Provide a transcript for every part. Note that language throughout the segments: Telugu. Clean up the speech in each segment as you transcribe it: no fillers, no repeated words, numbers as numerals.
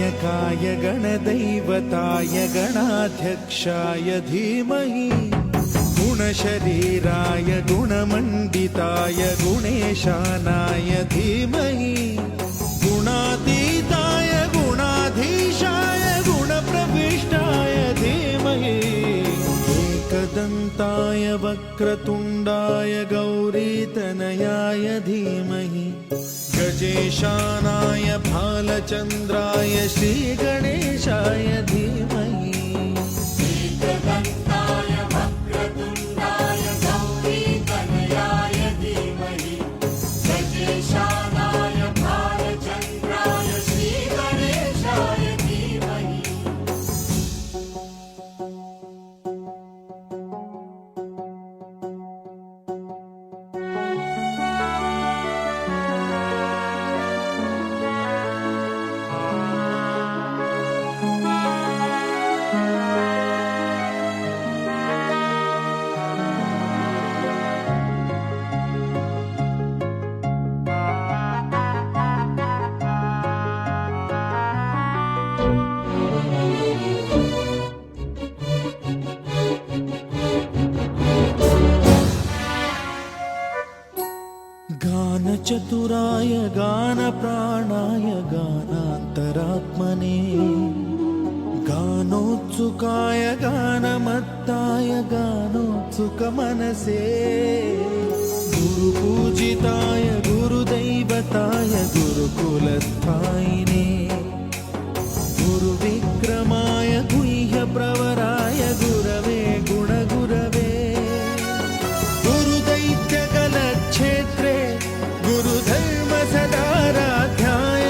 गणनायकाय गणदैवताय गणाध्यक्षाय धीमहि गुणशरीराय गुणमण्डिताय गुणेशानाय धीमहि गुणातीताय गुणाधीशाय गुणप्रविष्टाय धीमहि एकदन्ताय वक्रतुण्डाय गौरीतनयाय धीमहि गजेशानाय भालचन्द्राय श्रीगणेशाय धीमहि एकदन्ताय वक्रतुण्डाय गौरीतनयाय धीमहि गजेशानाय भालचन्द्राय श्रीगणेशाय धीमहि गानचतुराय गानप्राणाय गानान्तरात्मने गानोत्सुकाय गानमत्ताय गानोत्सुकमनसे गुरुपूजिताय गुरुदैवताय गुरुकुलस्थायिने गुरुविक्रमाय गुह्यप्रवराय गुरवे गुणगुरवे गुरुदैत्यकलक्षेत्रे गुरुधर्मसदाराध्याय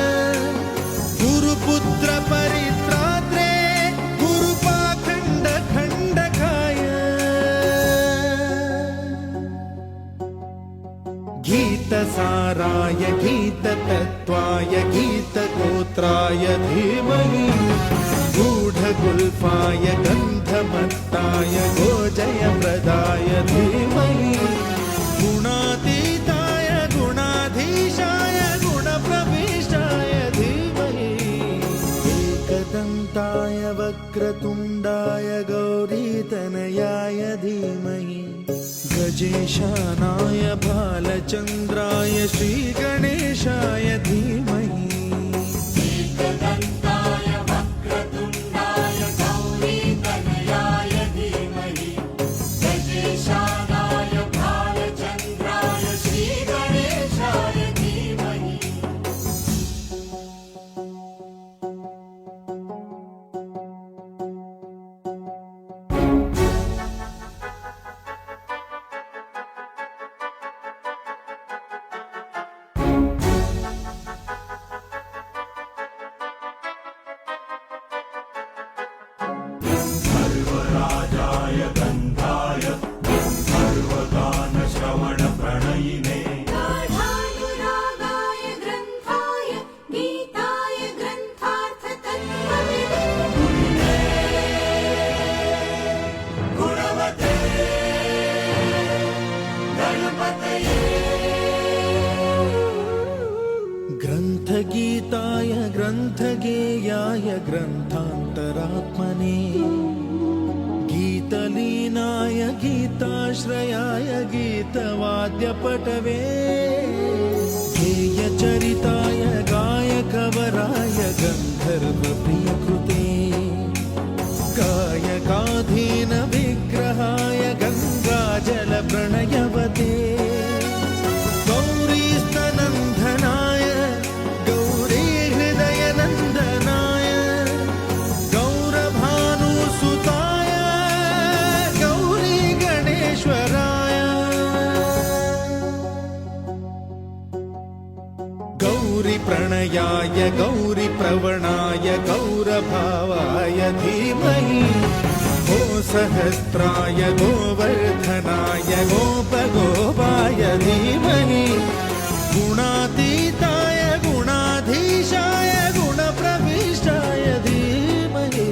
गुरुपुत्रपरित्रात्रे गुरुपाखण्डखण्डकाय गीतसाराय गीततत्त्वाय गीतगोत्राय धीमहि गूढगुल्फाय गन्धमत्ताय गोजयप्रदाय धीमहि गुणातीताय गुणाधीशाय गुणप्रविष्टाय धीमहि एकदन्ताय वक्रतुण्डाय गौरीतनयाय धीमहि गजेशानाय भालचन्द्राय श्रीगणेशाय धीमहि एकदन्ताय वक्रतुण्डाय गौरीतनयाय धीमहि गजेशानाय भालचन्द्राय श्रीगणेशाय धीमहि सर्वराजाय गन्धाय सर्वगानश्रवणप्रणयिने गाढानुरागाय ग्रन्थाय गीताय ग्रन्थार्थतत्त्वविदे गुणवते गणपतये ग्रन्थगीताय ग्रन्थगेयाय ग्रन्थान्तरात्मने गीतलीनाय गीताश्रयाय गीतवाद्यपटवे गेयचरिताय गायकवराय गन्धर्वप्रियकृते गायकाधीन विग्रहाय गङ्गाजलप्रणयवते गौरीस्तनन्दनाय गौरीहृदयनन्दनाय गौरभानुसुताय गौरीगणेश्वराय गौरीप्रणयाय गौरीप्रवणाय गौरभावाय धीमहि गोसहस्राय गोवर्धनाय गोपगोपाय धीमहि गुणातीताय गुणाधीशाय गुणप्रविष्टाय धीमहि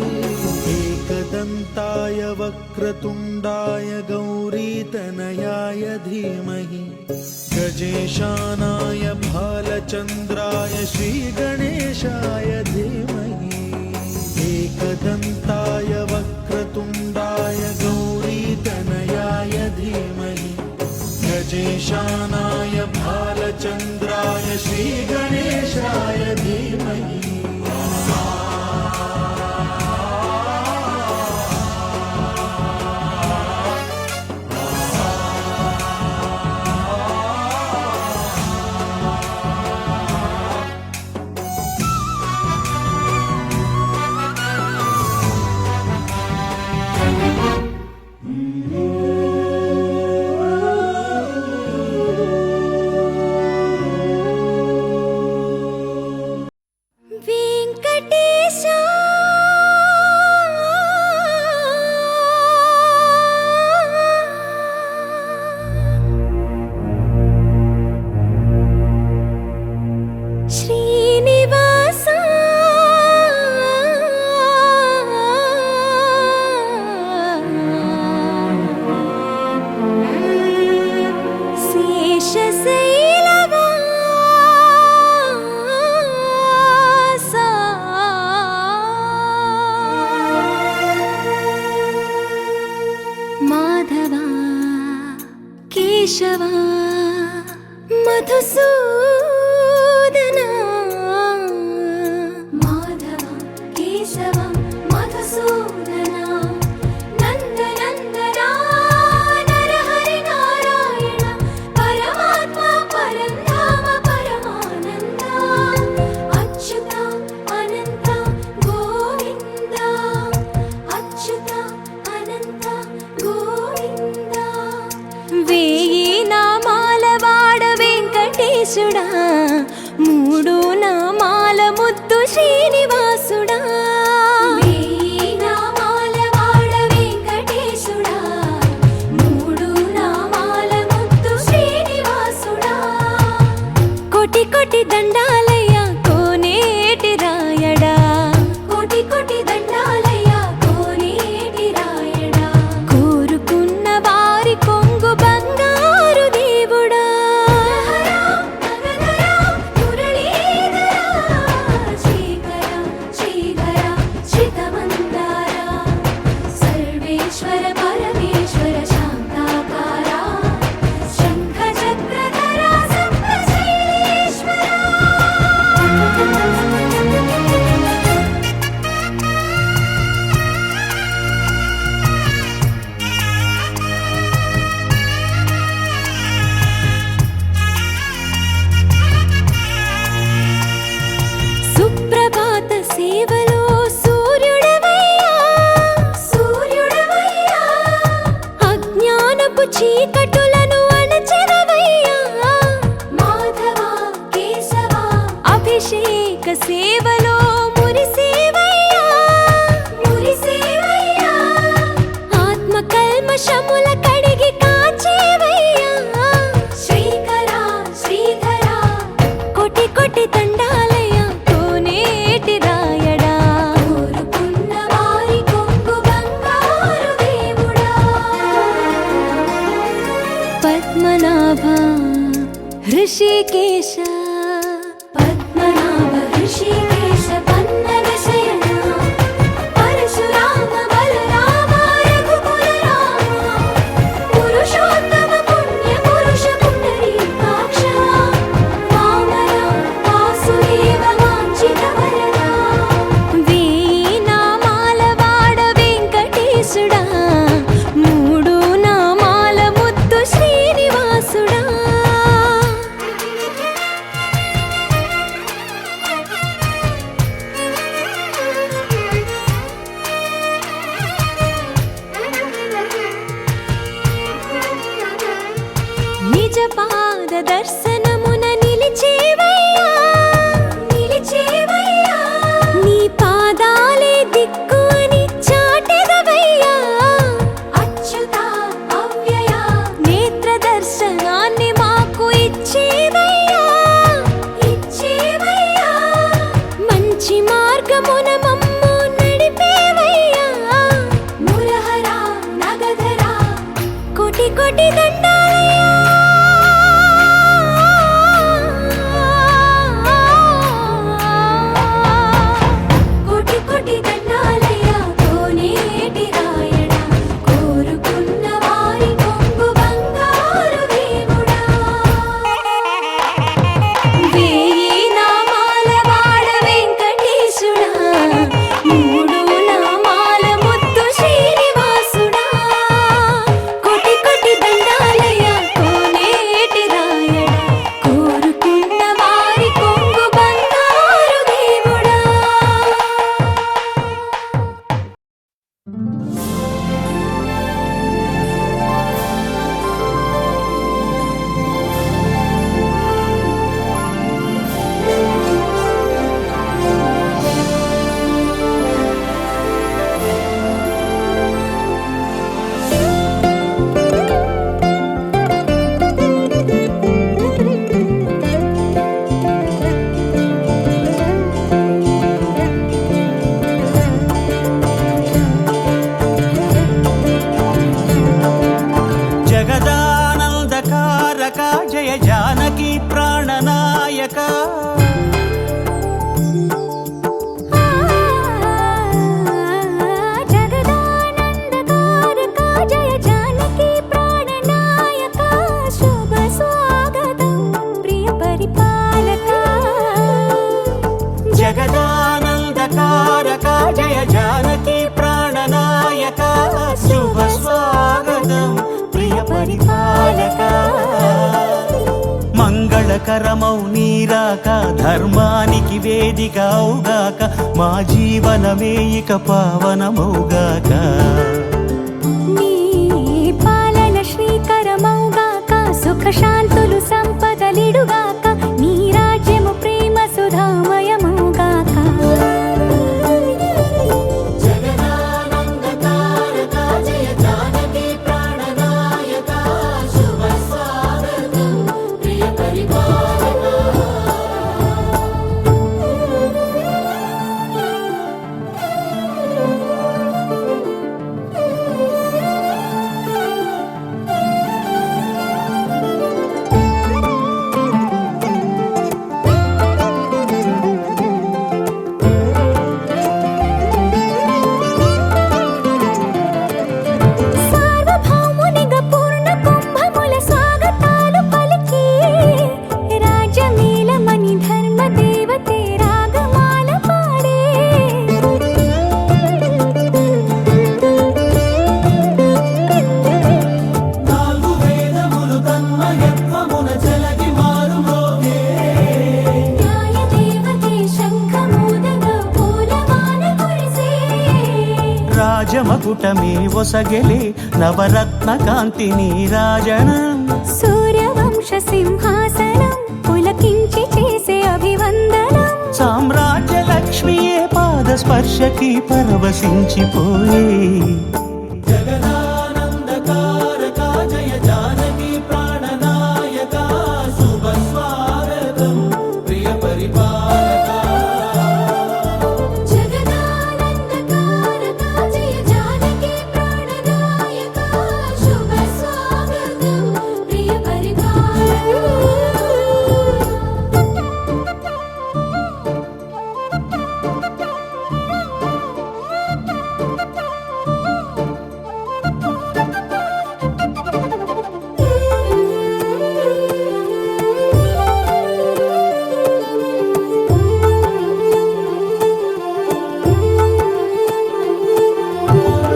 एकदन्ताय वक्रतुण्डाय गौरीतनयाय धीमहि गजेशानाय भालचन्द्राय श्रीगणेशाय धीमहि भालचन्द्राय श्रीगणेशाय धीमहि केशवा मधुसूदना माधव केशव मधुसूदना नन्दनन्दना नरहरि नारायण परमात्मा परन्धाम परमानन्दा अच्युत अनन्त गोविन्द अच्युत अनन्त गोविन्द వెంకటేశుడా మూడు నామాల ముద్దు శ్రీనివాసుడా వేయి నామాల వాడ వెంకటేశుడా మూడు నామాల ముద్దు శ్రీనివాసుడా కోటి కోటి దండాలయ్య కోనేటి రాయడా కోటి కోటి దండాలయ్య కోనేటి రాయడా కోరుకున్న వారి కొంగు బంగారు దేవుడా సేవలో సూర్యుడవయ్యా సూర్యుడవయ్యా అజ్ఞానపు చీకటులను అణచెదవయ్యా మాధవ కేశవ అభిషేక సేవలో మురిసేవయ్యా మురిసేవయ్యా ఆత్మ కల్మషముల కడిగి కాచేవయ్యా శ్రీకర శ్రీధర కోటి కోటి దండాలయ్య పద్మనాభ హృషికేశ పద్మనాభ హృషికేశ పన్నగ శయన పరశురామ బలరామ రఘుకుల రామ పురుషోత్తమ పుణ్య పురుష పుండరీకాక్ష వామన వాసుదేవ వాంఛిత వరద వేయి నామాల వాడ వెంకటేశుడా మూడు నామాల ముద్దు శ్రీనివాసుడా జానకి ప్రాణనాయక జగదానందకారక జయ జానకి ప్రాణనాయక శుభ స్వాగతం ప్రియ పరిపాలక జగదానందకారక జయ జానకి ప్రాణనాయక శుభ స్వాగతం ప్రియ పరిపాలక మంగళకరమౌ నీరాక ధర్మానికి వేదిక అవుగాక మా జీవనమే ఇక పావనమౌగాక నీ పాలన శ్రీకరమౌగాక సుఖ శాంతులు సంపదలిడుగాక నీ రాజ్యము ప్రేమ సుధామయమౌగాక జగదానందకారక జయ జానకి ప్రాణనాయక శుభ స్వాగతం ప్రియ పరిపాలక సార్వభౌమునిగా పూర్ణ కుంభముల స్వాగతాలు పలికి రాజమేళమణి ధర్మ దేవతే రాగమాల పాడే నాలుగు వేదములు తన్మయత్వమున చెలగి మారుమోగే న్యాయ దేవతే శంఖమూదగా పూలవాన కురిసే రాజమకుటమే ఒసగెలే నవరత్న కాంతి నీరాజనం సూర్యవంశ సింహాసనం పులకించి చేసే అభివందనం సామ్రాజ్య లక్ష్మియే పాద స్పర్శకి పరవశించిపోయే జగదానందకారక జయ జానకి ప్రాణనాయక శుభ స్వాగతం ప్రియ పరిపాలక జగదానందకారక జయ జానకి ప్రాణనాయక శుభ స్వాగతం ప్రియ పరిపాలక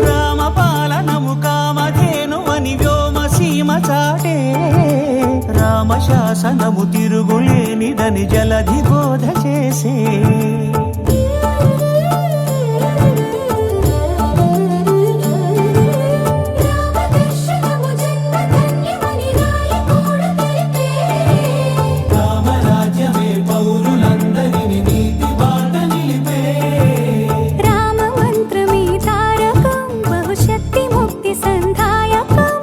రామపాలనము కామధేనువని వ్యోమసీమ చాటే రామశాసనము తిరుగులేనిదని జలధి బోధ చేసే రామదర్శనము జన్మధన్యమని రాయకూడ తెలిపే రామరాజ్యమే పౌరులందరిని నీతి బాట నిలిపే రామమంత్రమే తారకం బహుశక్తి ముక్తి సంధాయకం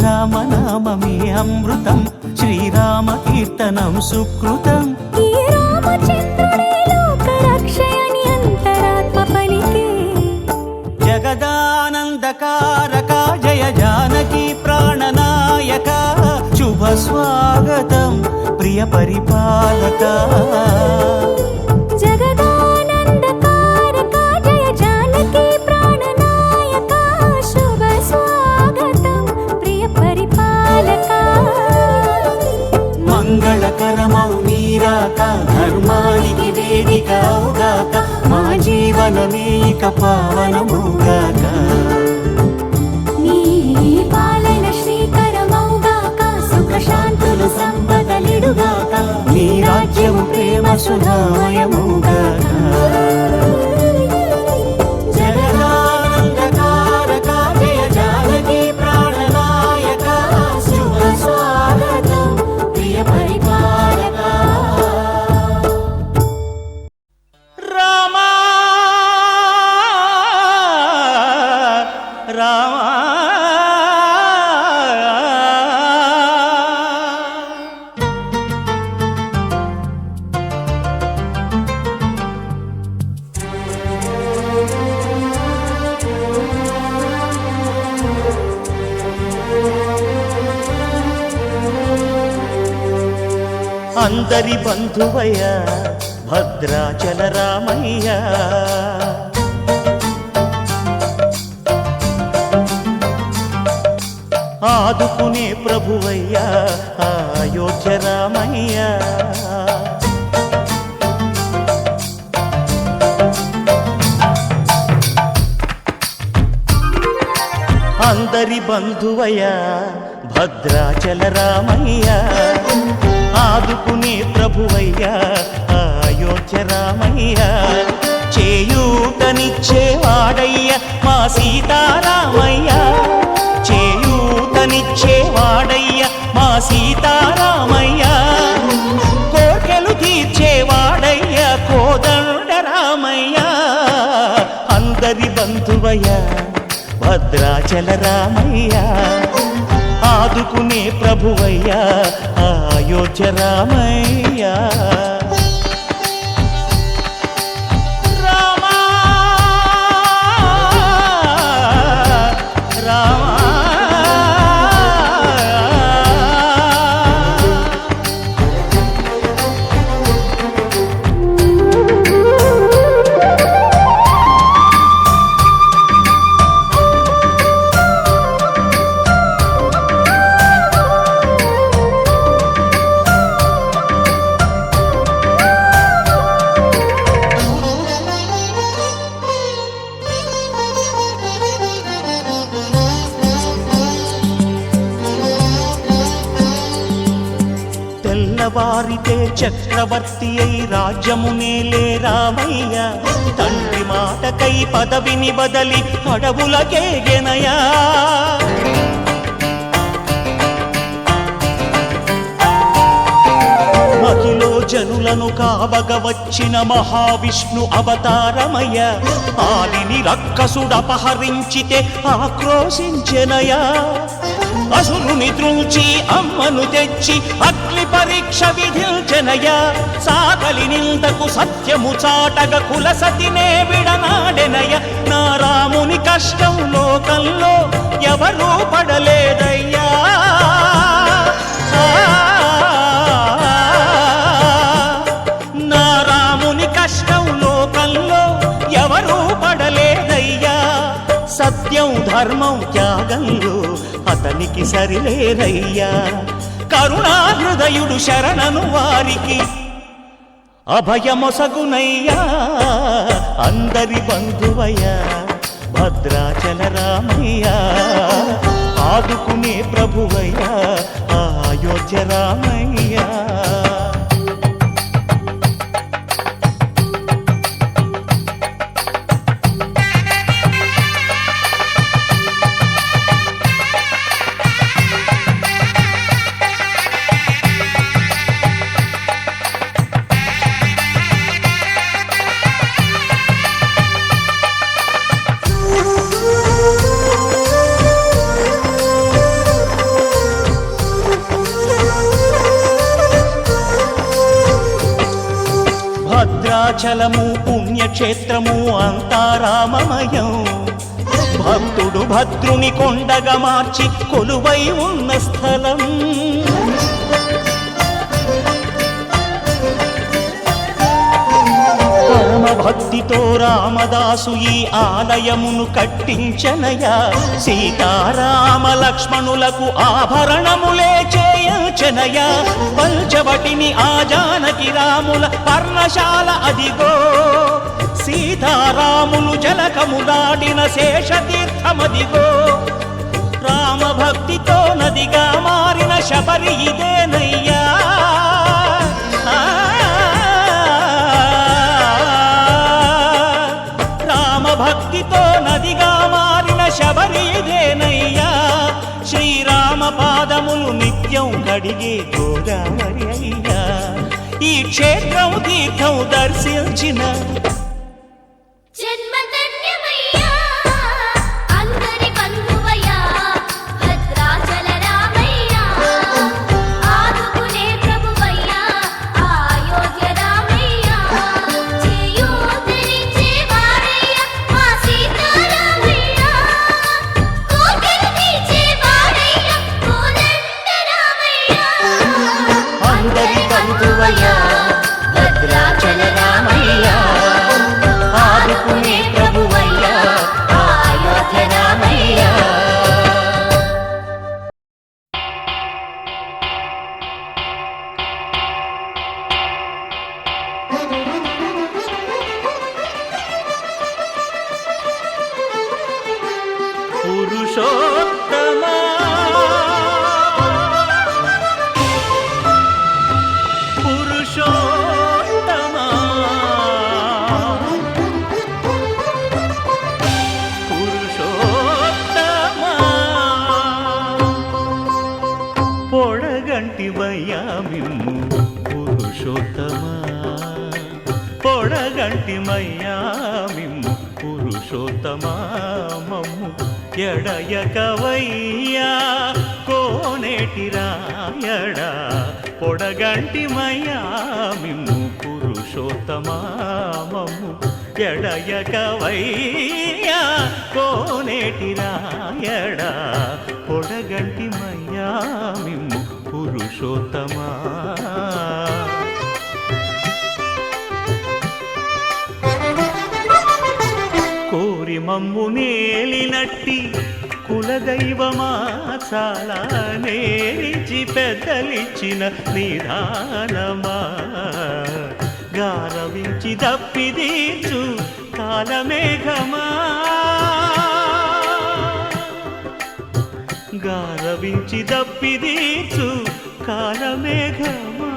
రామనామమే అమృతం శ్రీరామ కీర్తనం సుకృతం ఈ రామచంద్రుడే లోక రక్షయని అంతరాత్మ పలికే జగదానందకారక జయ జానకి ప్రాణనాయక శుభ స్వాగతం ప్రియ పరిపాలక జగదానందకారక జయ జానకి ప్రాణనాయక శుభ స్వాగతం ప్రియ పరిపాలక మంగళకరమౌ నీరాక ధర్మానికి వేదిక అవుగాక మా జీవనమే ఇక పావనమౌగాక నీ పాలన శ్రీకరమౌగాక సుఖ శాంతులు సంపదలిడుగాక నీ రాజ్యము ప్రేమ సుధామయమౌగాక జగదానందకారక జయ జానకి ప్రాణనాయక శుభ స్వాగతం ప్రియ పరిపాలక రామా రామా అందరి బంధువయ్య భద్రాచల రామయ్య ఆదుకునే ప్రభువయ్య అయోధ్య రామయ్య అందరి బంధువయ్య భద్రాచల రామయ్య ఆదుకునే ప్రభువయ్య అయోధ్య రామయ్య చేయూతనిచ్చేవాడయ్య మా సీతారామయ్య చేయూతనిచ్చేవాడయ్య మా సీతారామయ్య కోర్కెలు తీర్చేవాడయ్య కోదండ రామయ్య అందరి బంధువయ్య భద్రాచల రామయ్య ఆదుకునే ప్రభువయ్య అయోధ్య రామయ్య రామా రామా తెల్లవారితే చక్రవర్తి అయి రాజ్యమునేలే రామయ్య తండ్రి మాటకై పదవిని బదలి అడవులకేగెనయా మహిలో జనులను కావగ వచ్చిన మహావిష్ణు అవతారమయ్య ఆలిని రక్కసుడపహరించితే ఆక్రోశించెనయా అసురుని ద్రుంచి అమ్మను తెచ్చి అగ్ని పరీక్ష విధించెనయ సాగలి నిందకు సత్యము చాటగ కులసతినే విడనాడెనయ నా రాముని కష్టం లోకంలో ఎవరూ పడలేదయ్యా నా రాముని కష్టం లోకంలో ఎవరూ పడలేదయ్యా సత్యం ధర్మం త్యాగంలో అతనికి సరిలేరయ్యా కరుణాహృదయుడు శరణను వారికి అభయమొసగునయ్యా అందరి బంధువయ్య భద్రాచల రామయ్య ఆదుకునే ప్రభువయ్య అయోధ్య రామయ్య భద్రాచలము పుణ్యక్షేత్రము అంతా రామమయం భక్తుడు భద్రుని కొండగా మార్చి కొలువై ఉన్న స్థలం పరమ భక్తితో రామదాసు ఈ ఆలయమును కట్టించనయా సీతారామ లక్ష్మణులకు ఆభరణములే చేయించనయా పంచవటిని ఆ జానకి రాముల పర్ణశాల అదిగో సీతారాములు జలకము దాటిన శేషతీర్థమదిగో రామభక్తితో నదిగా మారిన శబరి ఇదేనయ్యా రామభక్తితో నదిగా మారిన శబరి ఇదేనయ్యా శ్రీరామ పాదములు నిత్యం కడిగే గోదావరి అయ్యా ఈ క్షేత్రం తీర్థం దర్శించిన అందరి బంధువయ్యా భద్రాచల రామయ్యా ఆదుకునే ప్రభువయ్యా అయోధ్య రామయ్యా పురుషోత్తమా పురుషోత్తమా పురుషోత్తమా పొడగంటివయ్యా మిమ్ము పురుషోత్తమా పొడగంటిమయ్యా మిమ్ము పురుషోత్తమా మమ్ము ఎడయకవయ్యా కోనేటి రాయడా పొడగంటిమయ్యా మిమ్ము పురుషోత్తమా మమ్ము ఎడయకవయ్యా కోనేటి రాయడా పొడగంటిమయ్యా మిమ్ము పురుషోత్తమా కోరి మమ్ము నేలినట్టి కులదైవమా చాలా నేరిచి పెద్దలిచ్చిన నిదానమా గారవించి దప్పిదీచు కాలమేఘమా గారవించి దప్పిదీచు కాలమేఘమా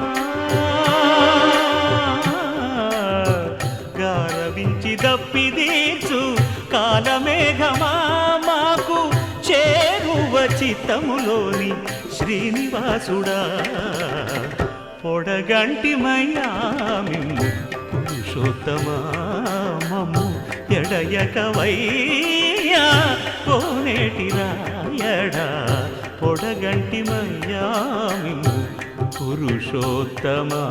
గారవించి దప్పిదీచు కాలమేఘమా మాకు చేరువ చిత్తములోని శ్రీనివాసుడా పొడగంటిమయ్యా మిమ్ము పురుషోత్తమా మమ్ము ఎడయకవయ్యా కోనేటి రాయడా పొడగంటిమయ్యా మిమ్ము పురుషోత్తమా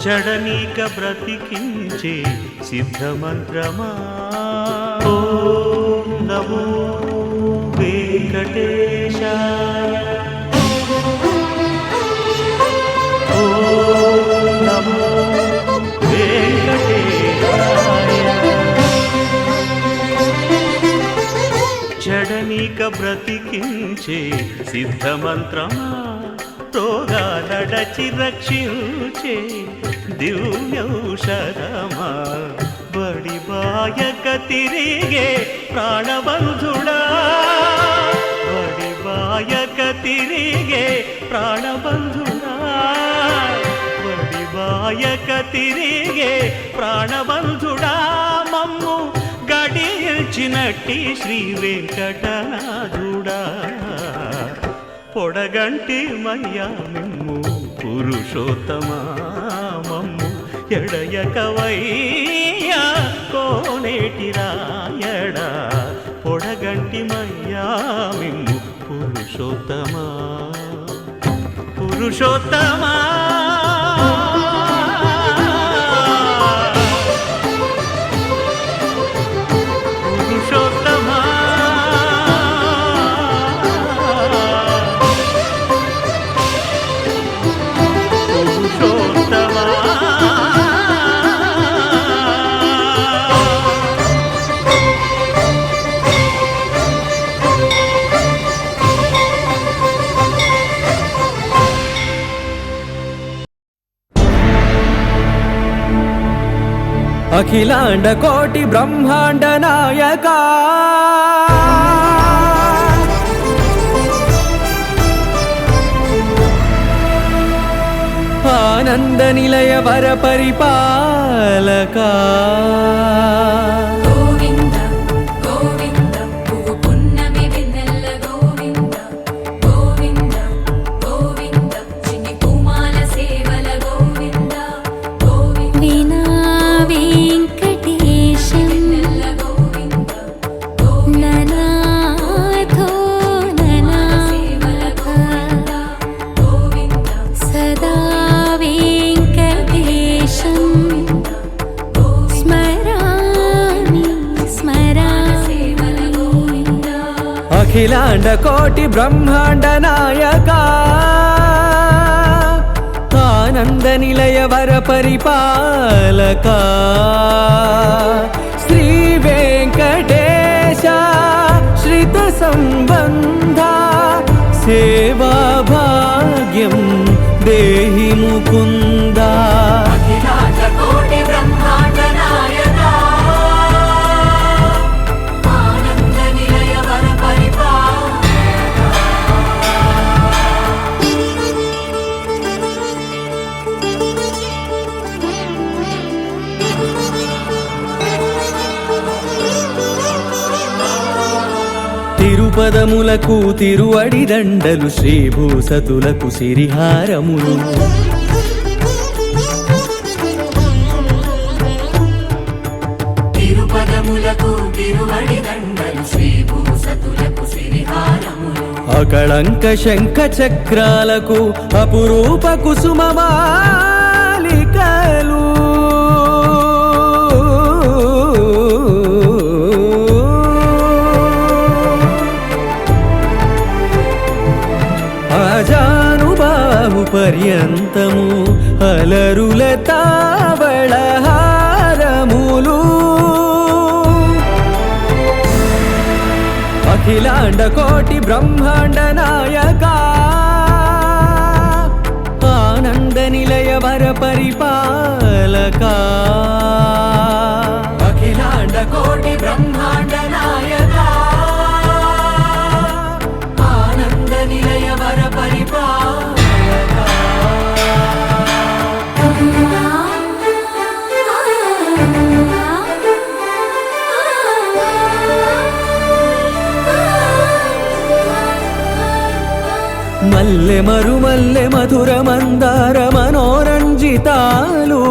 చడనీక బ్రతికించే సిద్ధమంత్రమా ఓం నమో వెంకటేశాయ ఓం నమో వెంకటేశాయ చడనీక బ్రతికించే సిద్ధమంత్రమా రోగాలడచి రక్షించే దివ్యౌషధమా బడి బాయక తిరిగే ప్రాణబంధుడా బడి బాయక తిరిగే ప్రాణబంధుడా బడి బాయక తిరిగే ప్రాణబంధుడా మమ్ము గడిచినట్టి శ్రీ వెంకటనాథుడా పొడగంటి మయ్యా మిమ్ము పురుషోత్తమా మమ్ము ఎడయకవయ్యా కోనేటి రాయడా పొడగంటి మయ్యా మిమ్ము పురుషోత్తమా పురుషోత్తమా పురుషోత్తమా అఖిలాండ కోటి బ్రహ్మాండ నాయకా ఆనంద నిలయ వర పరిపాలకా అఖిలాండ కోటి బ్రహ్మాండ నాయక ఆనంద నిలయ వర పరిపాలక శ్రీ వెంకటేశ శ్రిత సంబంధ సేవా భాగ్యం దేహి ముకుంద అఖిలాండ కోటి బ్రహ్మాండ నాయక ఆనంద నిలయ వర తిరుపదములకు తిరువడి దండలు శ్రీభూసతులకు సిరిహారములు తిరుపదములకు తిరువడి దండలు శ్రీభూసతులకు సిరిహారములు అకళంక శంఖ చక్రాలకు అపురూప కుసుమమాలికలు ఆజానుబాహు పర్యంతము అలరుల తావళహారములు అఖిలాండ కోటి బ్రహ్మాండ నాయక ఆనంద నిలయ వర పరిపాలక అఖిలాండ కోటి బ్రహ్మాండ నాయక ఆనంద నిలయ వర పరిపాలక మల్లె మరుమల్లె మధుర మందార మనోరంజితాలు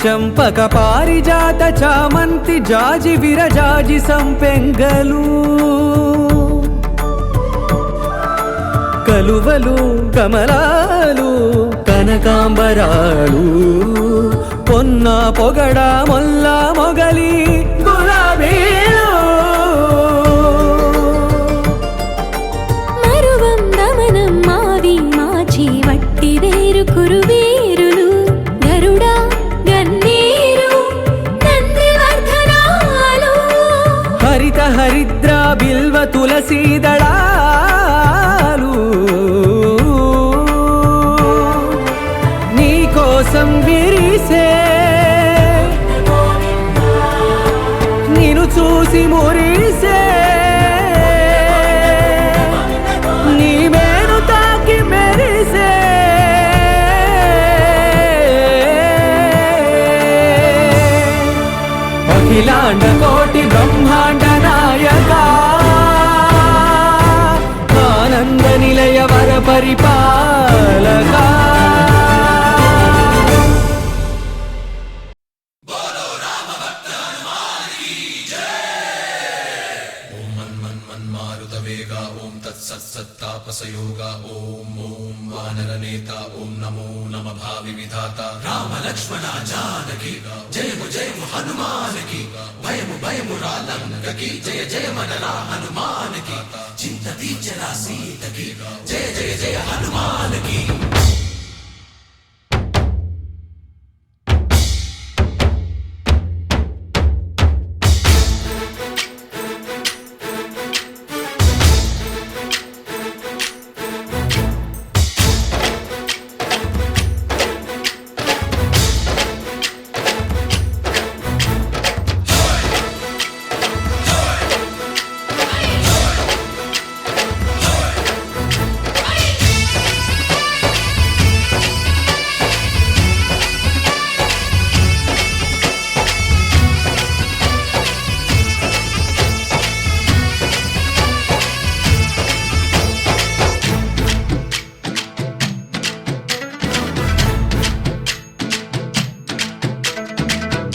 చంపక పారిజాత చామంతి జాజి విరజాజి సంపెంగలు కలువలు కమలాలు కనకాంబరాలు పొన్న పొగడ మొల్ల మొగలి గులాబీలు మరువందమనం మావి మాచి వట్టి వేరు కురువేరులు గరుడా గన్నేరు నందివర్ధనాలు హరిత హరిద్ర బిల్వ తులసీదళాలు నీ కోసం విరిసే నిన్ను చూసి మురిసే నీ మేను తాకి మెరిసే అఖిలాండ కోటి బ్రహ్మాండ నాయక ఆనంద నిలయ వర పరిపాలక మన్మారుతవేగ ఓం తత్సత్తాపసయోగ ఓం ఓం వానరనేత ఓం నమో నమ భావి విధాత రామ లక్ష్మణ జానకి జయము జయము హనుమానకి భయము భయము రాలంకకి జయ జయ మనరా హనుమానకి చింత తీర్చరా సీతకి జయ జయ జయ హనుమానకి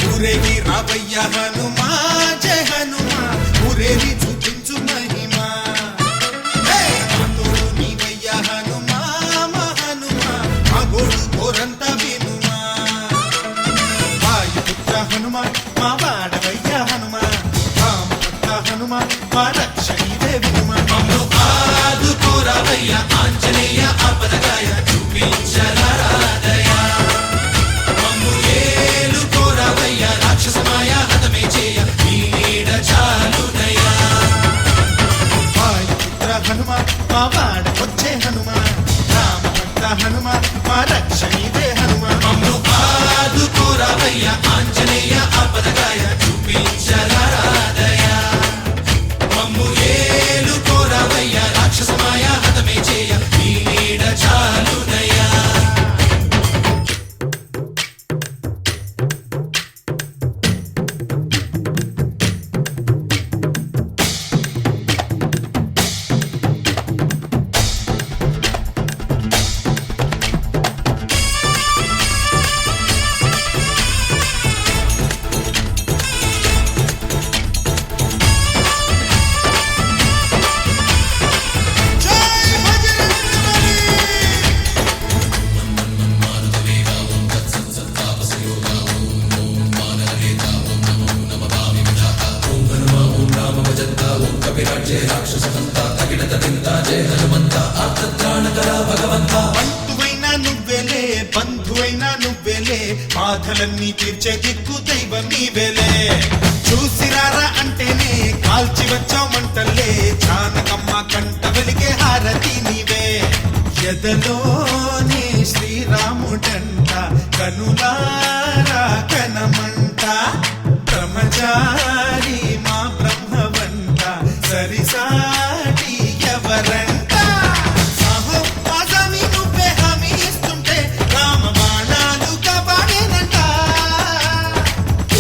ఊరేగి రావయ్య హనుమా జయ హనుమా ఊరేగి చూపించు మహిమా తోడు నీవయ్య హనుమా మా హనుమా మా గోడు కోరంత వినుమా వాయుపుత్ర హనుమా మా వాడవయ్య హనుమా రామపుత్ర హనుమా ఆంజనేయ ఆపదగాయ చూపించరాదయ మమ్ము ఏలుకోరావయ్య రాక్షసమాయ హతమే చేయ నీ నీడ చాలునయ్యా వాయుపుత్ర హనుమ మా వాడ వచ్చే హనుమ రామభక్త హనుమ మా రక్షణీదే హనుమ మమ్ము ఆదుకోరావయ్య ఆంజనేయ ఆపదగాయ చూపించరాదయ మమ్ము ఏలుకోరావయ్య రాక్షసమాయ హతమే చేయ నీ నీడ చాలునయ్యా జై బజరంగబలి బంధువైనా నువ్వెలే బంధువైనా నువ్వెలే బాధలన్నీ తీర్చే దిక్కు దైవం నీవెలే చూసిరారా అంటేనే కాల్చి వచ్చావు మంటల్లే జానకమ్మ కంట వెలిగే హారతి నీవే ఎదలోనే శ్రీరాముడంట కనులారా కనమంట బ్రహ్మచారి మా బ్రహ్మవంట సరిసాటి ఎవరంట సాహో ఆజామి నువ్వే హామీ ఇస్తుంటే రామ బాణాలు కాపాడేనంట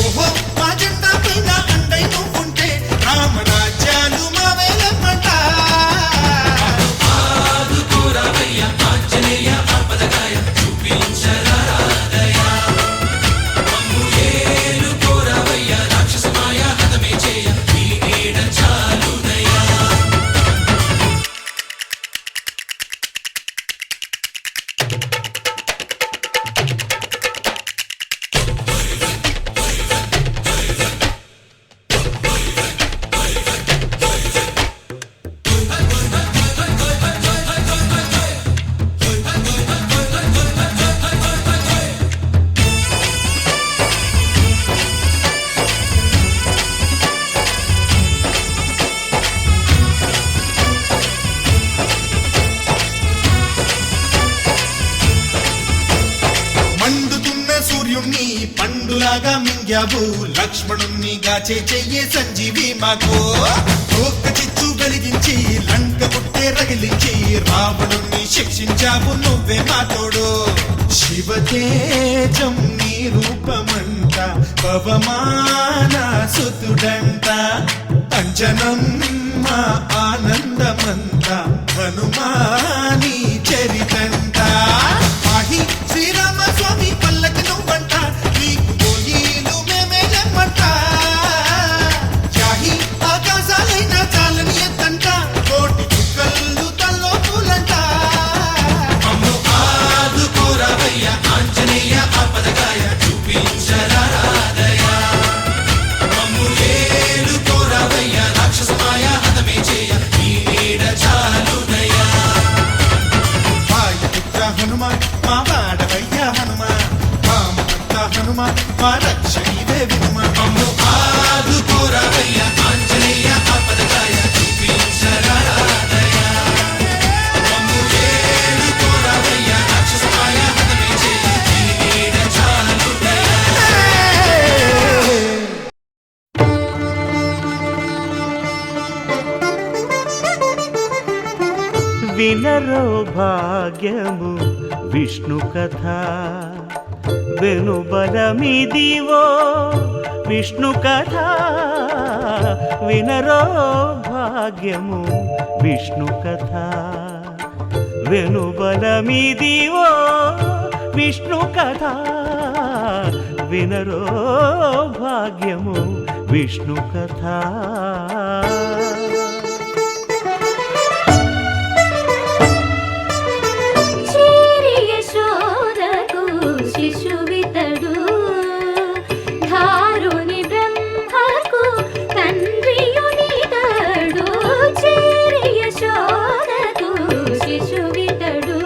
ఓహో మా జెండా పైన అండై నువ్వుంటే రామరాజ్యాలు మా వేలమ్మంట ఆదుకోరావయ్య ఆంజనేయ ఆపదగాయ చూపించరాదయ మమ్ము ఏలుకోరావయ్య రాక్షసమాయ హతమే చేయ నీ నీడ చాలునయ్యా మండుతున్న సూర్యుణ్ణి పండులాగా మింగావు లక్ష్మణుణ్ణి గాచే చెయ్యే సంజీవి మాకు ఒక్క చిచ్చు వెలిగించి లంక పుట్టే రగిలించి రావణుణ్ణి శిక్షించావు నువ్వే మా తోడు శివతేజం నీ రూపమంట పవమాన సుతుడంట అంజనం మా ఆనందమంత హనుమాని చరితంట ఆహి శ్రీరామ స్వామి పల్లకి నువ్వంట నీకు గోయీలు మేమే జన్మంట యాహి ఆకాశాలైన చాలని ఎత్తంట కోటి చుక్కలు తల్లో పూలంట మమ్ము ఆదుకోరావయ్య ఆంజనేయ ఆపదగాయ చూపించరాదయ మమ్ము ఏలుకోరావయ్య రాక్షసమాయ హతమే చేయ నీ నీడ చాలునయ్యా వాయుపుత్ర హనుమ మా వాడవయ్య హనుమ రామభక్త హనుమ మా రక్షణీదే వినుమ మమ్ము ఆదుకోరావయ్య ఆంజనేయ ఆపదగాయ చూపించరాదయ మమ్ము ఏలుకోరావయ్య రాక్షసమాయ హతమే చేయ నీ నీడ చాలునయ్యా వినరో భాగ్యము విష్ణు కథ వెనుబలమిదివో విష్ణు కథ వినరో భాగ్యము విష్ణు కథ వెనుబలమిదివో విష్ణు కథ వినరో భాగ్యము విష్ణు కథ శిశువితడు ధారుని బ్రహ్మకు తండ్రియునితడు చేరి యశోదకు శిశువితడు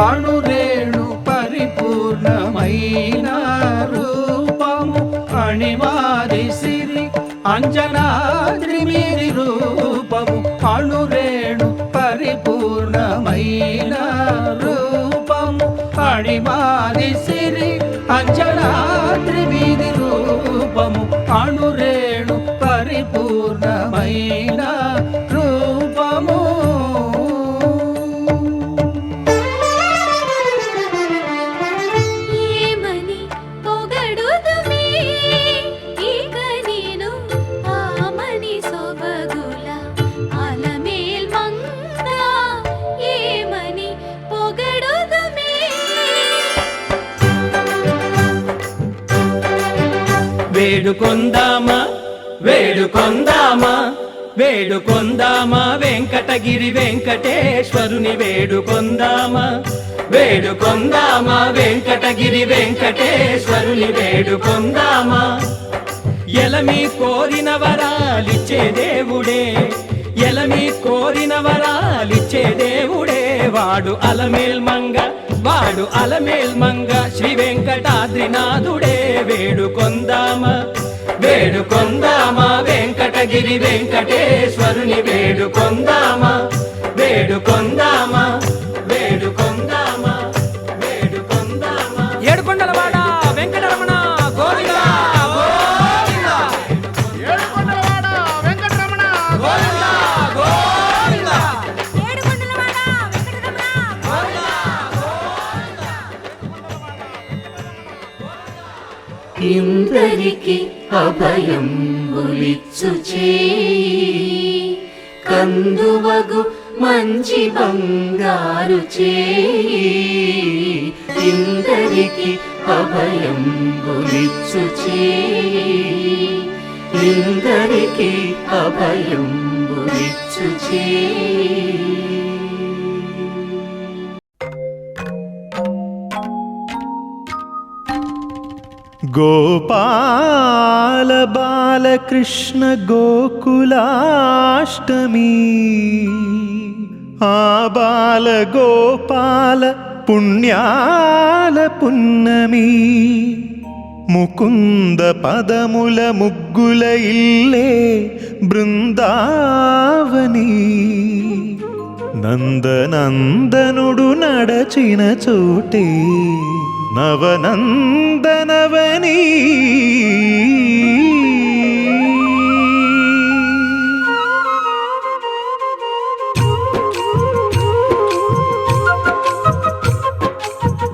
అణురేణు పరిపూర్ణమైన రూపము అణిమాది సిరి అంజనాద్రి మీది రూపము అణురేణు పరిపూర్ణమైన రూపము అణిమాది సిరి అంజనాద్రి మీది రూపము అణురేణు పరిపూర్ణమైన రూపము ఏమని పొగడుదుమే ఇక నేను ఆమని సొబగుల అలమేల్ మంగ ఏమని పొగడుదుమే వేడుకొందామా వేడుకొందామా వేడుకొందామా వెంకటగిరి వెంకటేశ్వరుని వేడుకొందామా వేడుకొందామా వెంకటగిరి వెంకటేశ్వరుని వేడుకొందామా ఎలమి కోరిన వరాలిచ్చే దేవుడే ఎలమి కోరిన వరాలిచ్చే దేవుడే వాడు అలమేల్ మంగ శ్రీ వెంకటాద్రినాథుడే వేడుకొందామా వేడుకొందామా వెంకటగిరి వెంకటేశ్వరుని వేడుకొందామా వేడుకొందామా వేడుకొందామా వేడుకొందామా ఏడుకొండలవాడ వెంకటరమణ గోవిందా గోవిందా ఏడుకొండలవాడ వెంకటరమణ గోవిందా గోవిందా ఏడుకొండలవాడ వెంకటరమణ ఇందరికి అభయం ఉలిచ్చు చేయి కందువగు మంచి బంగారు చేయి ఇందరికి అభయం ఉలిచ్చు చేయి ఇందరికి అభయం ఉలిచ్చు చేయి గోపాల బాలకృష్ణ గోకులాష్టమి ఆ బాల గోపాల పుణ్యాల పున్నమి ముకుంద పదముల ముగ్గుల ఇల్లే బృందావని నందనందనుడు నడచిన చోటే నవనందనవని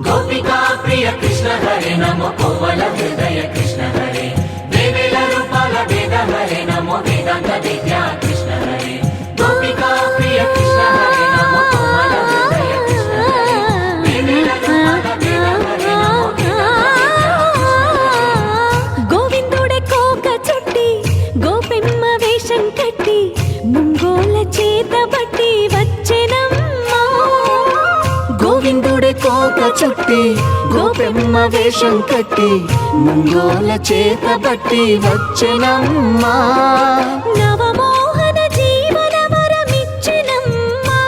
గోపికా ప్రియ కృష్ణ హరే నమో కోవల హృదయ కృష్ణ హరే వేవేల రూపాల వేద హరే నమో వేదాంత విద్యా కృష్ణ హరే గోపికా ప్రియ కృష్ణ హరే నమో కోవల హృదయ కృష్ణ హరే వేవేల రూపాల వేద హరే నమో గోవిందుడే కోక చుట్టి గోపెమ్మ వేషం కట్టి ముంగోల చేత బట్టి వచ్చెనమ్మా గోవిందుడే కోక చుట్టి గోపెమ్మ వేషం కట్టి ముంగోల చేత బట్టి వచ్చెనమ్మా నవమోహన జీవన వరమిచ్చెనమ్మా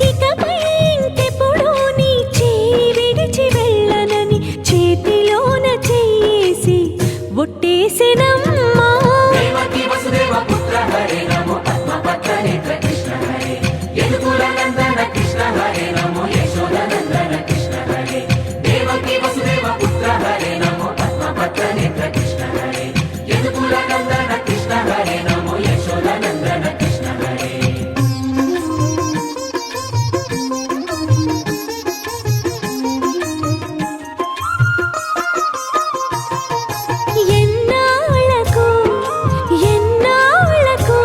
ఇకపై ఇంకెప్పుడు నీ చేయి విడిచి వెళ్ళనని చేతిలోన చేసి ఒట్టేసెనమ్మా దేవకి వసుదేవ పుత్ర హరే నమో పద్మపత్ర నేత్ర కృష్ణ హరే యదుకుల నందన కృష్ణ హరే నమో యశోద నందన కృష్ణ హరే దేవకి వసుదేవ పుత్ర హరే నమో పద్మపత్ర నేత్ర కృష్ణ హరే యదుకుల నందన కృష్ణ హరే నమో యశోద నందన కృష్ణ హరే ఎన్నాళ్ళకు ఎన్నాళ్ళకు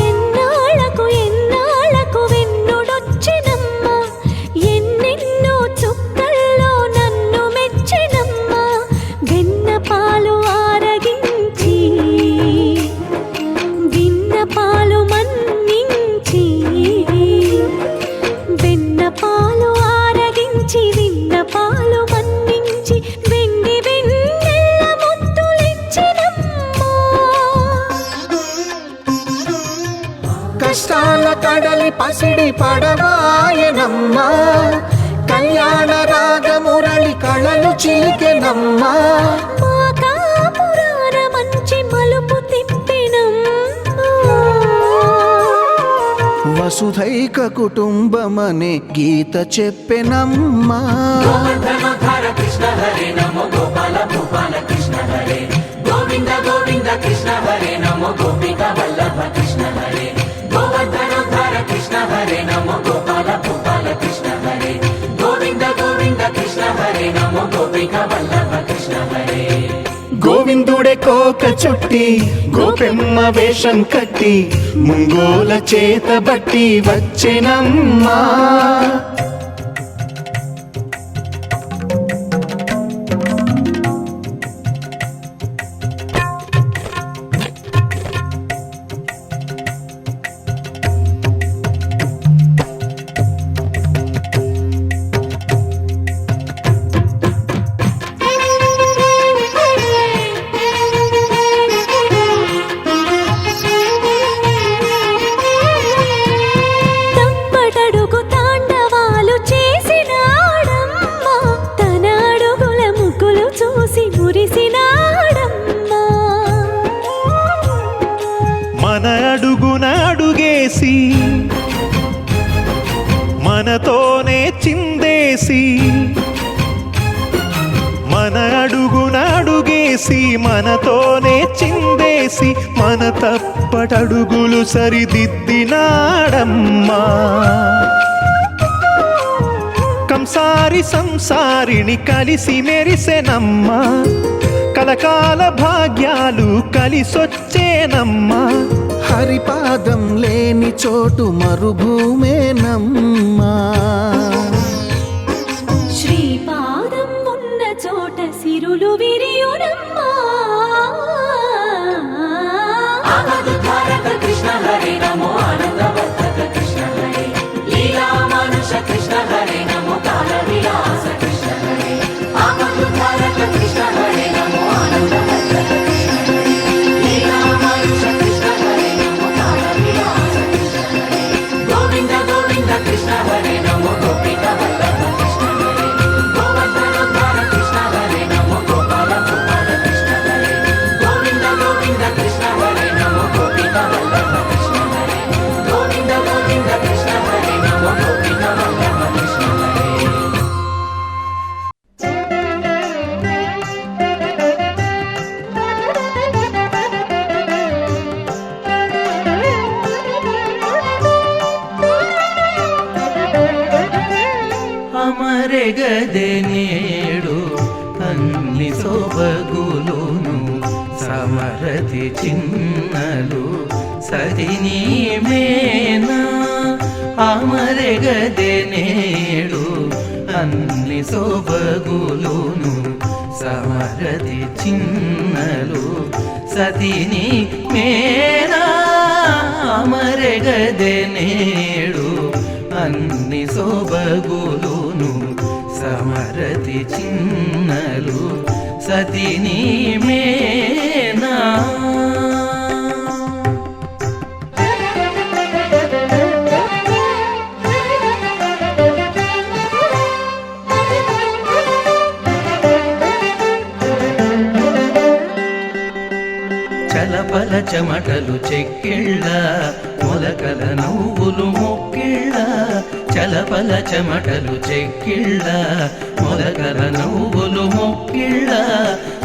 ఎన్నాళ్ళకు ఎన్నాళ్ళకు వెన్నుడొచ్చినమ్మా ఎన్నెన్నో చుక్కల్లో నన్ను మెచ్చినమ్మా వెన్న పాలు ఆరగించి విన్న పాలు మన్నించి వెన్న పాలు ఆరగించి విన్న పాలు మన్నించి వెండి వెన్నెల్ల ముద్దులిచ్చినమ్మా కష్టాల కడలి పసిడి పడవాయనమ్మా కళ్యాణ రాగమురళి కళలు చిలికెనమ్మా మా కాపురాన మంచి మలుపు తిప్పినమ్మా వసుధైక కుటుంబమనే గీత చెప్పెనమ్మా గోవర్ధనోద్ధార కృష్ణ హరే నమో గోపాల భూపాల కృష్ణ హరే గోవింద గోవింద కృష్ణ హరే నమో గోపిక వల్లభ కృష్ణ హరే గోవర్ధనోద్ధార కృష్ణ హరే నమో గోపాల భూపాల కృష్ణ హరే గోవింద గోవింద కృష్ణ హరే నమో గోపిక వల్లభ కృష్ణ హరే గోవిందుడే కోక చుట్టి గోపెమ్మ వేషం కట్టి ముంగోల చేత బట్టి వచ్చెనమ్మా తప్పటడుగు తాండవాలు చేసినాడమ్మా తన అడుగుల ముగ్గులు చూసి మురిసినాడమ్మా మన అడుగున అడుగేసి మనతోనే చిందేసి మన అడుగున అడుగేసి మనతోనే చిందేసి మన తప్పటడుగులు సరిదిద్దినాడమ్మా కంసారి సంసారిని కలిసి మెరిసెనమ్మా కలకాల భాగ్యాలు కలిసొచ్చేనమ్మా హరిపాదం లేని చోటు మరుభూమేనమ్మా శ్రీపాదం ఉన్న చోట సిరులు విరియునమ్మా ఆనందధారక కృష్ణ హరే నమో ఆనందవర్ధక కృష్ణ హరే లీలా మానుష కృష్ణ హరే నమో కాల విలాస కృష్ణ హరే ఆనందధారక కృష్ణ హరే నమో ఆనందవర్ధక కృష్ణ హరే లీలా మానుష కృష్ణ హరే నమో కాల విలాస కృష్ణ హరే గోవింద గోవింద కృష్ణ హరే నమో గోపిక వల్లభ కృష్ణ హరే గోవర్ధనోద్ధార కృష్ణ హరే నమో గోపాల భూపాల కృష్ణ హరే గోవింద గోవింద కృష్ణ హరే నమో గోపిక వల్లభ కృష్ణ హరే గోవింద గోవింద కృష్ణ హరే నమో గోపిక వల్లభ కృష్ణ హరే అమరెగదె నేడు అన్ని సొబగులును సమరతి చిన్నలు సరిని మేనా అమరెగదె నేడు అన్ని సొబగులును సమరతి చిన్నలు సతిని మేనా అమరెగదె నేడు అన్ని సొబగులును సమరతి చిన్నలు సతిని మేనా చలపల చెమటలు చెక్కిళ్ళ మొలకల నవ్వులు మొక్కిళ్ళ చలపల చెమటలు చెక్కిళ్ళ మొలకల నవ్వులు మొక్కిళ్ళ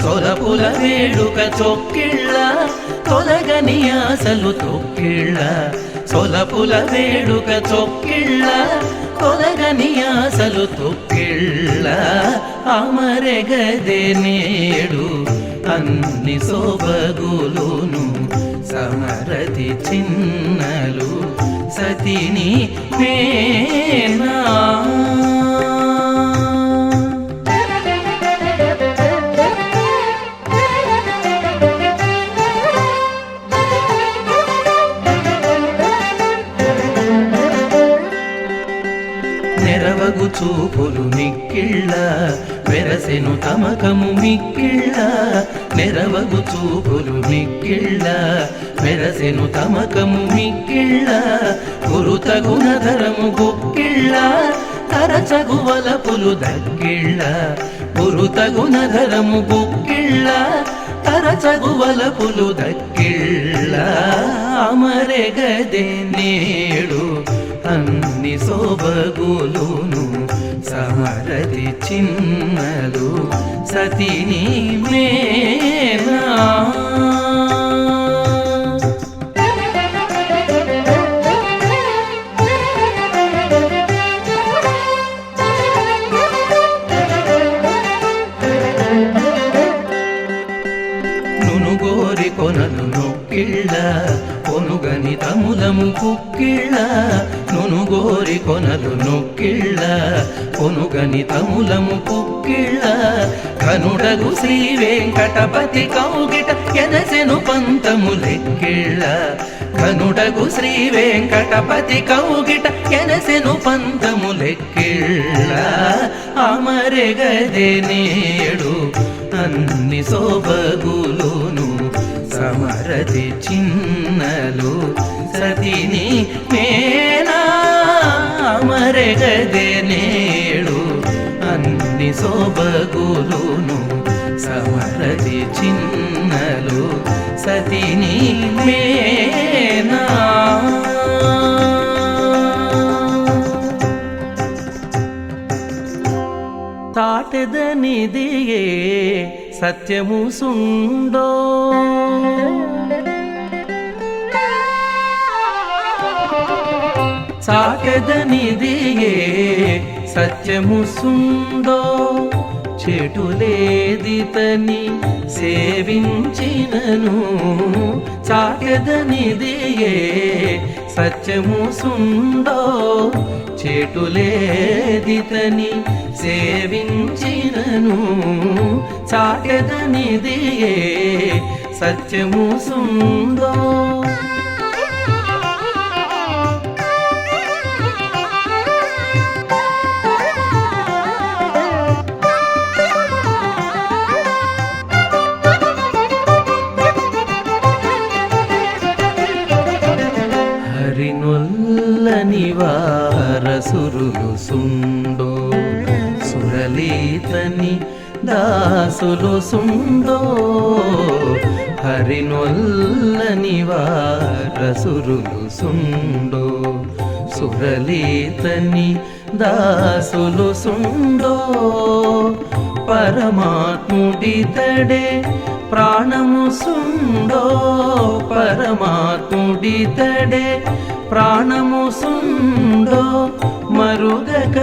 తొలపుల వేడుక చొక్కిళ్ళ తొలగని ఆశలు తొక్కిళ్ళ సొలపుల వేడుక చొక్కిళ్ళ తొలగని ఆశలు తొక్కిళ్ళ అమరెగదె నేడు అన్ని సొబగులును సమరతి చిన్నలు సతిని మేనా నెరవగు చూపులు నిక్కిళ్ళ వెరసెను తమకము మిక్కిళ్ళ నెరవగు చూపులు నిక్కిళ్ళ వెరసెను తమకము మిక్కిళ్ళ గురుతగుణధరము గుక్కిళ్ళ తరచగువల పులు దక్కిళ్ళ పురుతగు నగరము బుక్కిళ్ళ తరచగువల పులు దక్కిళ్ళ అమరెగదే నేడు అన్ని శోభగులును సమరది చిన్నలు సతిని మేనా కొనలు నొక్కిళ్ళ కొనుగని తములము కుక్కిళ్ళ నునుగోరి కొనలు నొక్కిళ్ళ కొనుగని తములము కుక్కిళ్ళ కనుడగు శ్రీ వెంకటపతి కౌగిట ఎనసెను పంతము లెక్కిళ్ళ కనుడగు శ్రీ వెంకటపతి కౌగిట ఎనసెను పంతము లెక్కిళ్ళ అమరెగదే నేడు అన్ని శోభగులును సమరది చిన్నలు సతిని మేనా అమరెగదే నేడు అన్ని శోభగులును సమరది చిన్నలు సతిని మేనా తాటెదనిదియే సత్యము సుండో చాటెదనిదియే సత్యము సుండో చెటులేదితని సేవించినను చాటెదనిదియే సత్యము సుండో చెటులేదితని సేవించినను చాటెదనిదియే సత్యము సుండో హరినొల్లని వారసురులు సుండో సురలీతని దాసులు సుండో హరినొల్లని వారసురులు సుండో సురలీతని దాసులు సుండో పరమాత్ముడితడే ప్రాణము సుండో పరమాత్ముడితడే ప్రాణము సుండో మరుగక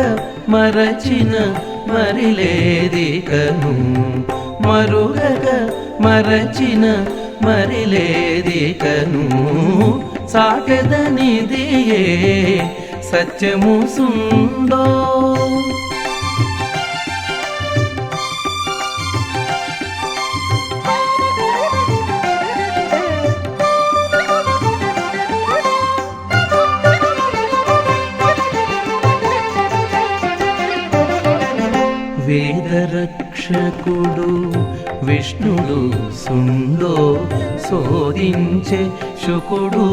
మరచిన మరిలేదికను మరుగక మరచిన మరిలేదికను సాటెదనిదియే సత్యము సుండో వేదరక్షకుడు విష్ణుడు సుండో శోధించే శుకుడు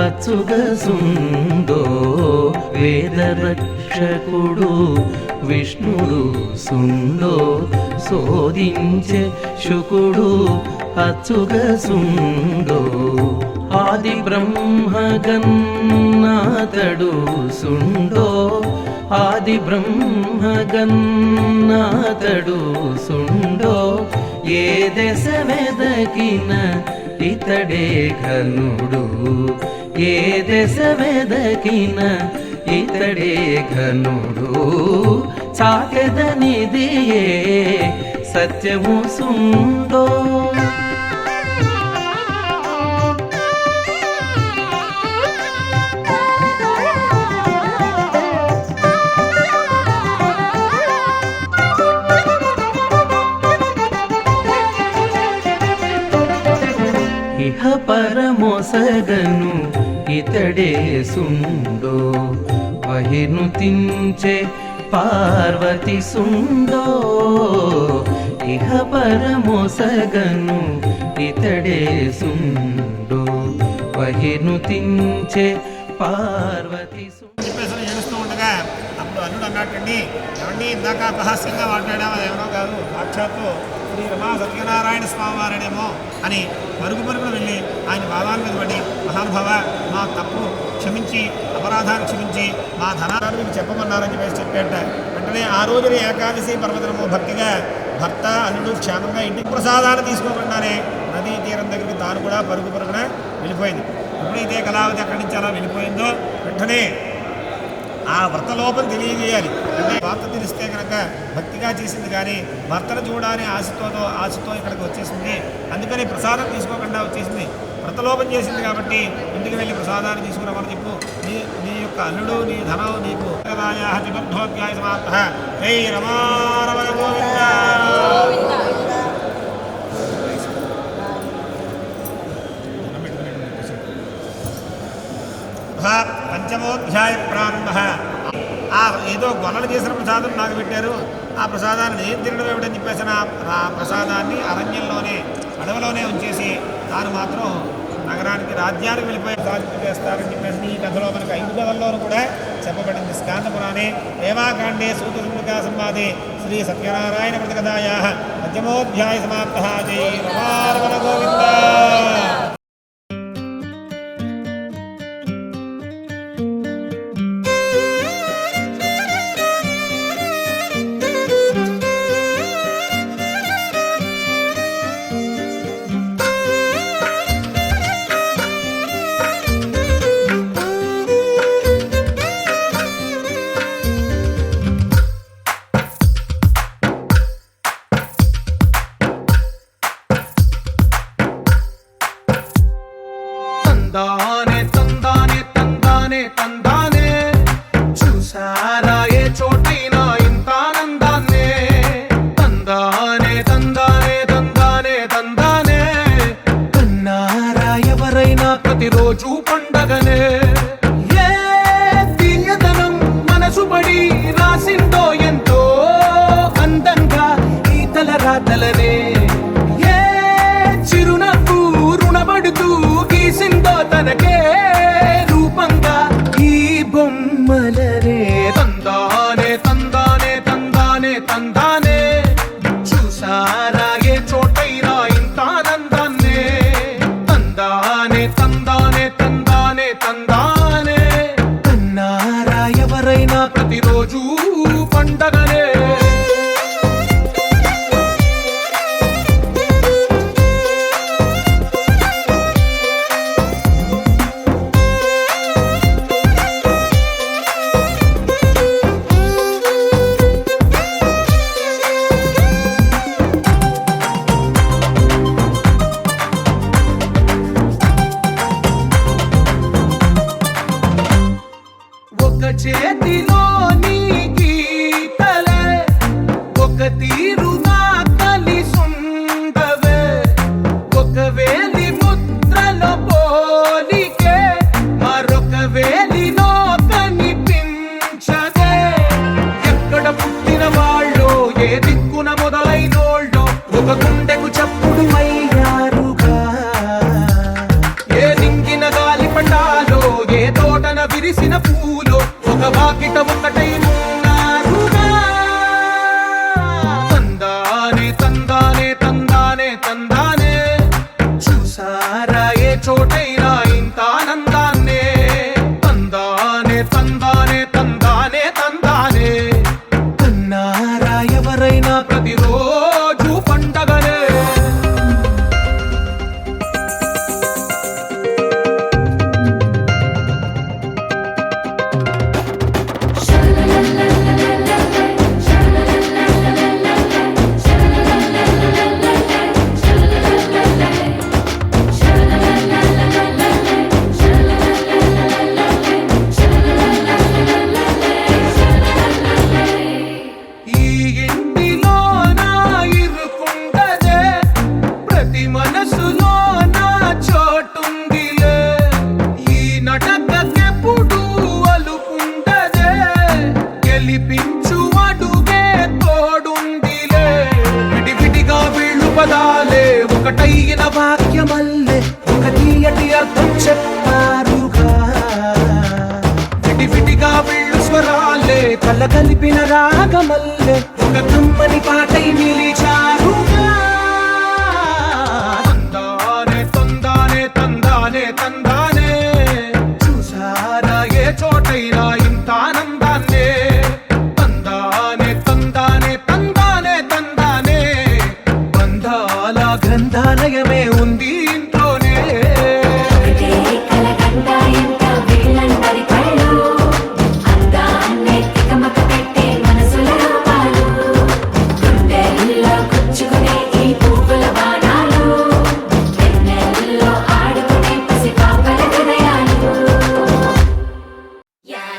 అచ్చుగ సుండో వేదరక్షకుడు విష్ణుడు సుండో శోధించే శుకుడు అచ్చుగ సుండో ఆది బ్రహ్మగన్నాథడు సుండో ఆది బ్రహ్మగన్నాథడు సుండో ఏ దశ వెదకిన ఇతడే ఘనుడు ఏ దశ వెదకిన ఇతడే ఘనుడు చాటెదనిదియే సత్యము సుండో ఇహ పరమొసగను ఇతడే సుండో వహినుతించే పార్వతి సుండో ఇహ పరమొసగను ఇతడే సుండో వహినుతించే పార్వతి చెప్పేసి ఏడుస్తూ ఉండగా అప్పుడు అల్లుడు అన్నట్టండి, ఏమండి ఇందాక అపహాస్యంగా మాట్లాడాము, అదేమో కాదు, సాక్షాత్తు శ్రీ రమా సత్యనారాయణ స్వామి వారనేమో అని పరుగున వెళ్ళి ఆయన పాదాల మీద పడి, మహానుభావ మా తప్పు క్షమించి, అపరాధాన్ని క్షమించి మా ధనాన్ని మీకు చెప్పమన్నారని చెప్పేసి చెప్పేట. వెంటనే ఆ రోజున ఏకాదశి పర్వదినము భక్తిగా భర్త అల్లుడు క్షేమంగా ఇంటికి ప్రసాదాన్ని తీసుకోకుండానే నదీ తీరం దగ్గరికి తాను కూడా పరుగున వెళ్ళిపోయింది. ఎప్పుడైతే కళావతి అక్కడి నుంచి అలా వెళ్ళిపోయిందో వెంటనే ఆ వ్రతలోపం తెలియజేయాలి. అంటే వార్త తెలిస్తే కనుక భక్తిగా చేసింది, కానీ భర్తను చూడాలని ఆశతో ఇక్కడికి వచ్చేసింది. అందుకని ప్రసాదం తీసుకోకుండా వచ్చేసింది. వ్రతలోపం చేసింది కాబట్టి ఇంటికి వెళ్ళి ప్రసాదాన్ని తీసుకురామని చెప్పు. నీ యొక్క అల్లుడు, నీ ధనం నీకు. చతుర్థోధ్యాయ సమాప్త. జై రమారమణ గోవింద. పంచమోధ్యాయ ప్రారంభ. ఏదో గొల్లలు చేసిన ప్రసాదం నాకు పెట్టారు, ఆ ప్రసాదాన్ని నేను తినడం ఏమిటని చెప్పేసిన ఆ ప్రసాదాన్ని అరణ్యంలోనే అడవిలోనే ఉంచేసి తాను మాత్రం నగరానికి రాజ్యానికి వెళ్ళిపోయి సాధింపు చేస్తారని చెప్పేసి ఈ కథలో మనకు 5 కథల్లోనూ కూడా చెప్పబడింది. స్కాంద పురాణే ఏవాకాండే సూతుర్ముఖా సంవాదే శ్రీ సత్యనారాయణ వ్రతకథాయా పంచమోధ్యాయ సమాప్త. జై రమారమణ గోవింద. తందానే తందానే తందానే తందానే, చూసారా ఏ చోటైనా ఇంత ఆనందాన్నే. తందానే తందానే తందానే తందానే, కన్నారా ఎవరైనా ప్రతిరోజు పండగనే. ఏ తీయదనం మనసు పడి రాసిందో ఎంతో అందంగా ఈ తలరాతలనే. ఏ చిరునవ్వు రుణపడుతూ గీసిందో తనకే రూపంగా ఈ బొమ్మలనే. తందానే తందానే తందానే తందానే, చూసారా ఏ చోటైనా ఇంత ఆనందాన్నే. తందానే తందానే తందానే తందానే, కన్నారా ఎవరైనా ప్రతిరోజు పండగనే. ఒక చేతిలో నీ గీతలే, ఒక తీరుగా కలిసుండవే. ఒక వేలి ముద్రలో పోలికే మరొక వేలిలో కనిపించదే. ఎక్కడ పుట్టిన వాళ్ళో, ఏ దిక్కున మొదలైనోళ్ళో, ఒక గుండెకు చప్పుడు అయ్యారుగా. ఏ దింగిన గాలి పటాలో, ఏ తోటన విరిసిన పూలో, ఒక వాకిట ఒకటై ఉన్నారుగా. తందానే తందానే తందానే తందానే, చూసారా ఏ చోటైనా ఇంత ఆనందాన్నే. తందానే తందానే తందానే తందానే, కన్నారా ఎవరైనా ప్రతిరోజు పండగనే. ఈ ఇంటిలో నా ఇరుకుండదే, ప్రతి మనసులో నా చోటుందిలే. ఈ నటకెప్పుడు అలుకుండదే, గెలిపించు అడుగే తోడుందిలే. విడివిడిగా వీళ్ళు పదాలే ఒకటైన వాక్యమల్లే, ఒక తీయటి అర్థం చెప్పారుగా. విడివిడిగా వీళ్ళు స్వరాలే కల కలగలిపిన రాగమల్లె ఒక కమ్మని పాట